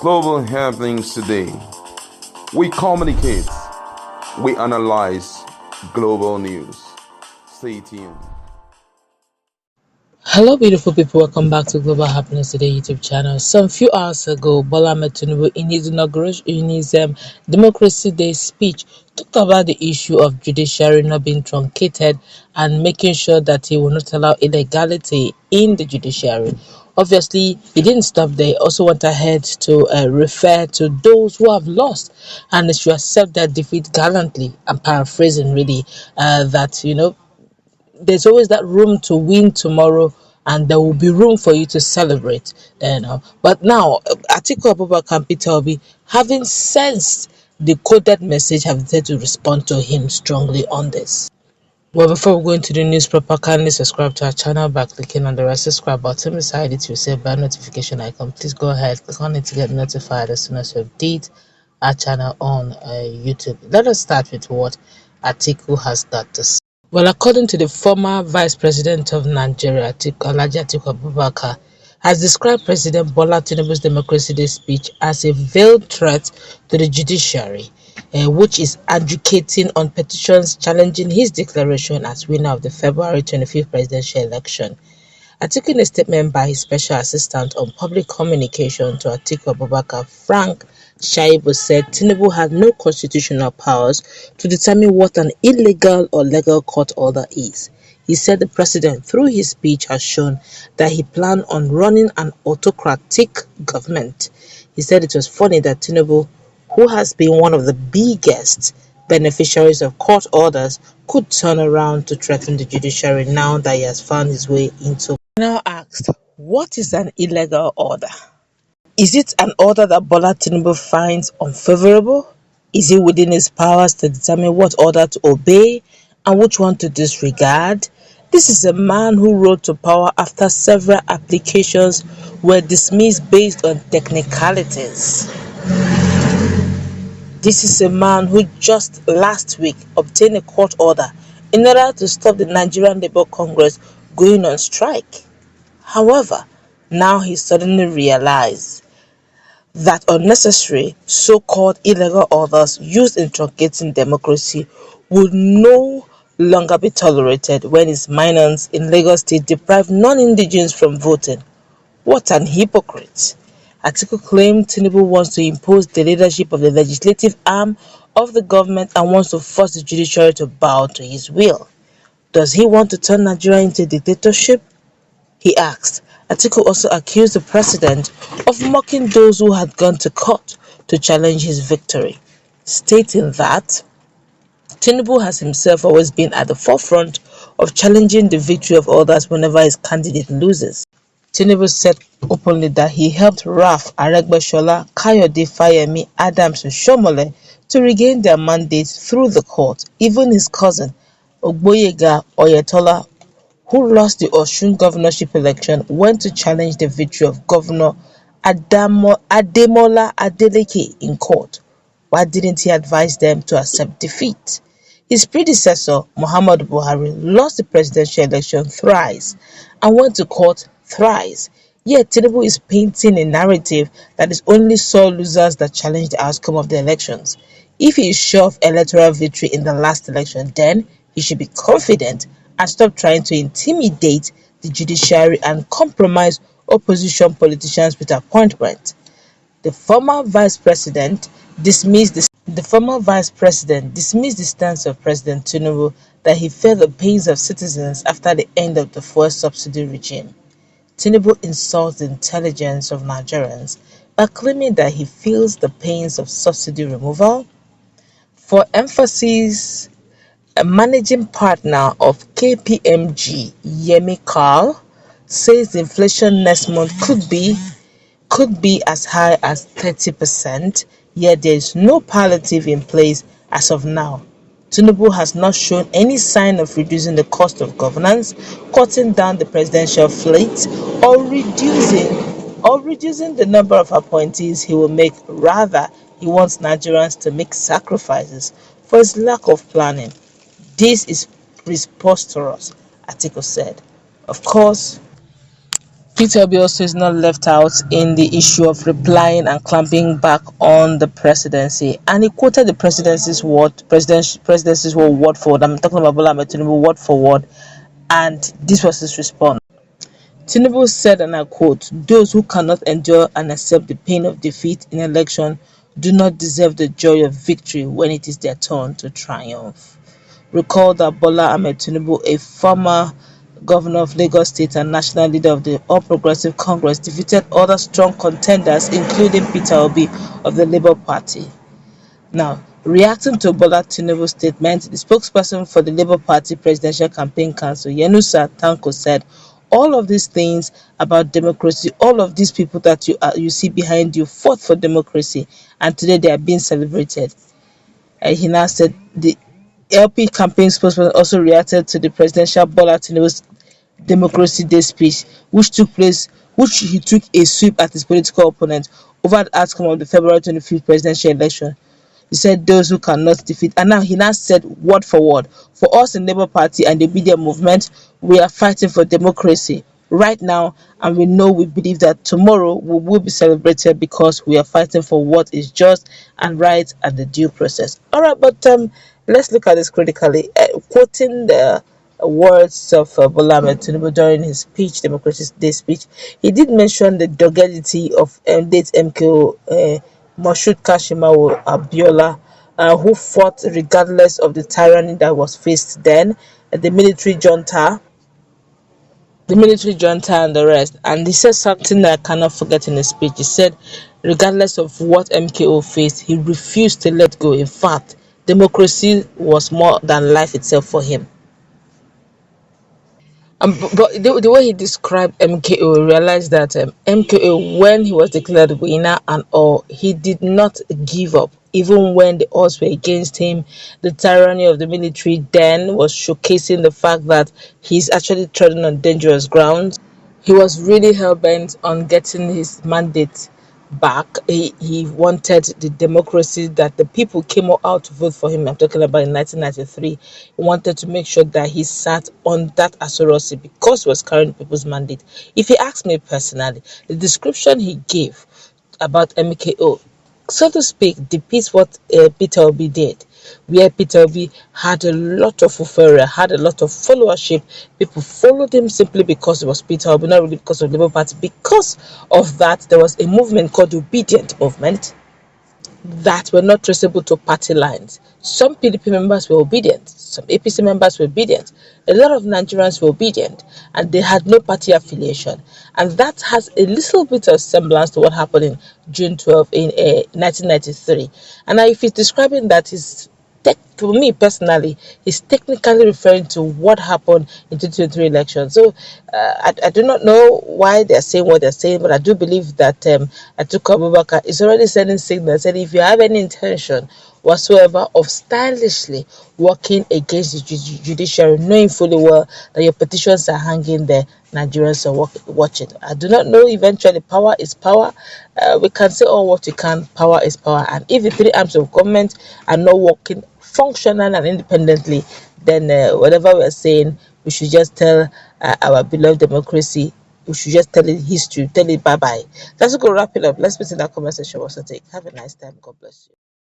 Global happenings today. We communicate, we analyze global news. Stay tuned. Hello, beautiful people. Welcome back to Global Happiness Today YouTube channel. Some few hours ago, Bola Ahmed Tinubu, in his inauguration, in his Democracy Day speech, talked about the issue of judiciary not being truncated and making sure that he will not allow illegality in the judiciary. Obviously, he didn't stop there. He also went ahead to refer to those who have lost and they should accept their defeat gallantly. I'm paraphrasing really, that there's always that room to win tomorrow, and there will be room for you to celebrate. But now, Atiku Abubakar and Peter Obi, having sensed the coded message, have decided to respond to him strongly on this. Well, before we go into the news proper, kindly subscribe to our channel by clicking on the red subscribe button beside it. You'll see a bell notification icon. Please go ahead, click on it to get notified as soon as we update our channel on YouTube. Let us start with what Atiku has got to say. Well, according to the former Vice President of Nigeria, Atiku Abubakar, has described President Bola Tinubu's Democracy Day speech as a veiled threat to the judiciary, which is advocating on petitions challenging his declaration as winner of the February 25th presidential election. Atiku, in a statement by his special assistant on public communication to Atiku Abubakar, Frank Shaibu, said Tinubu had no constitutional powers to determine what an illegal or legal court order is. He said the president, through his speech, has shown that he planned on running an autocratic government. He said it was funny that Tinubu, who has been one of the biggest beneficiaries of court orders, could turn around to threaten the judiciary now that he has found his way into. Now asked, what is an illegal order? Is it an order that Bola Tinubu finds unfavorable? Is it within his powers to determine what order to obey and which one to disregard? This is a man who rose to power after several applications were dismissed based on technicalities. This is a man who just last week obtained a court order in order to stop the Nigerian Labour Congress going on strike. However, now he suddenly realized that unnecessary so-called illegal orders used in truncating democracy would no longer be tolerated when his minors in Lagos State deprive non-indigenous from voting. What an hypocrite! Atiku claimed Tinubu wants to impose the leadership of the legislative arm of the government and wants to force the judiciary to bow to his will. Does he want to turn Nigeria into a dictatorship? He asked. Atiku also accused the president of mocking those who had gone to court to challenge his victory, stating that Tinubu has himself always been at the forefront of challenging the victory of others whenever his candidate loses. Tinubu said openly that he helped Raf Aregbesola, Kayode Fayemi, Adams and Shomole to regain their mandates through the court. Even his cousin, Ogboyega Oyetola, who lost the Osun governorship election, went to challenge the victory of Governor Ademola Adeleke in court. Why didn't he advise them to accept defeat? His predecessor, Muhammadu Buhari, lost the presidential election thrice and went to court thrice. Yet Tinubu is painting a narrative that is only sore losers that challenge the outcome of the elections. If he is sure of electoral victory in the last election, then he should be confident and stop trying to intimidate the judiciary and compromise opposition politicians with appointment. The former vice president dismissed the stance of President Tinubu that he felt the pains of citizens after the end of the fuel subsidy regime. Tinubu insults the intelligence of Nigerians by claiming that he feels the pains of subsidy removal. For emphasis, a managing partner of KPMG, Yemi Carl, says the inflation next month could be as high as 30%, yet there is no palliative in place as of now. Tinubu has not shown any sign of reducing the cost of governance, cutting down the presidential fleet, or reducing the number of appointees he will make. Rather, he wants Nigerians to make sacrifices for his lack of planning. This is preposterous, Atiku said. Of course, Peter Obi also is not left out in the issue of replying and clamping back on the presidency, and he quoted the presidency's word for word. I'm talking about Bola Ahmed Tinubu word for word, and this was his response. Tinubu said, and I quote, "Those who cannot endure and accept the pain of defeat in election do not deserve the joy of victory when it is their turn to triumph." Recall that Bola Ahmed Tinubu, a former governor of Lagos State and national leader of the All Progressive Congress, defeated other strong contenders, including Peter Obi of the Labour Party. Now, reacting to Bola Tinubu's statement, the spokesperson for the Labour Party Presidential Campaign Council, Yenusa Tanko, said, "All of these things about democracy, all of these people that you see behind you fought for democracy, and today they are being celebrated." He now said the LP campaign spokesperson also reacted to the presidential Bola Tinubu's Democracy Day speech, which he took a sweep at his political opponent over the outcome of the February 25th presidential election. He said those who cannot defeat, and now he now said word for word, "For us in Labour Party and the media movement, we are fighting for democracy right now, and we believe that tomorrow we will be celebrated because we are fighting for what is just and right and the due process." All right, but let's look at this critically. Quoting the words of Bola Ahmed Tinubu during his speech, Democracy Day speech, he did mention the doggedity of late MKO Moshood Kashimawo Abiola, who fought regardless of the tyranny that was faced then, the military junta and the rest. And he said something that I cannot forget in his speech. He said, regardless of what MKO faced, he refused to let go. In fact, democracy was more than life itself for him. But the way he described MKO, we realized that MKO, when he was declared winner and all, he did not give up. Even when the odds were against him, the tyranny of the military then was showcasing the fact that he's actually treading on dangerous ground. He was really hell-bent on getting his mandate back. He wanted the democracy that the people came out to vote for him. I'm talking about in 1993. He wanted to make sure that he sat on that authority because he was carrying people's mandate. If you ask me personally, the description he gave about MKO, so to speak, depicts what Peter Obi did, where Peter Obi had a lot of euphoria, had a lot of followership. People followed him simply because it was Peter Obi, not really because of the Labour Party. Because of that, there was a movement called the Obedient Movement that were not traceable to party lines. Some PDP members were obedient, some APC members were obedient, a lot of Nigerians were obedient, and they had no party affiliation. And that has a little bit of semblance to what happened in June 12 in 1993. And now, if he's describing that, for me personally, he's technically referring to what happened in 2023 election. So I do not know why they're saying what they're saying, but I do believe that Atiku Abubakar is already sending signals that if you have any intention whatsoever of stylishly working against the judiciary, knowing fully well that your petitions are hanging there, Nigerians are watching. I do not know. Eventually, power is power. We can say all what we can. Power is power. And if the three arms of government are not working functional and independently, then whatever we're saying, we should just tell our beloved democracy, we should just tell it history, tell it bye bye. Let's go wrap it up. Let's put in that comment section what's your take. Have a nice time. God bless you.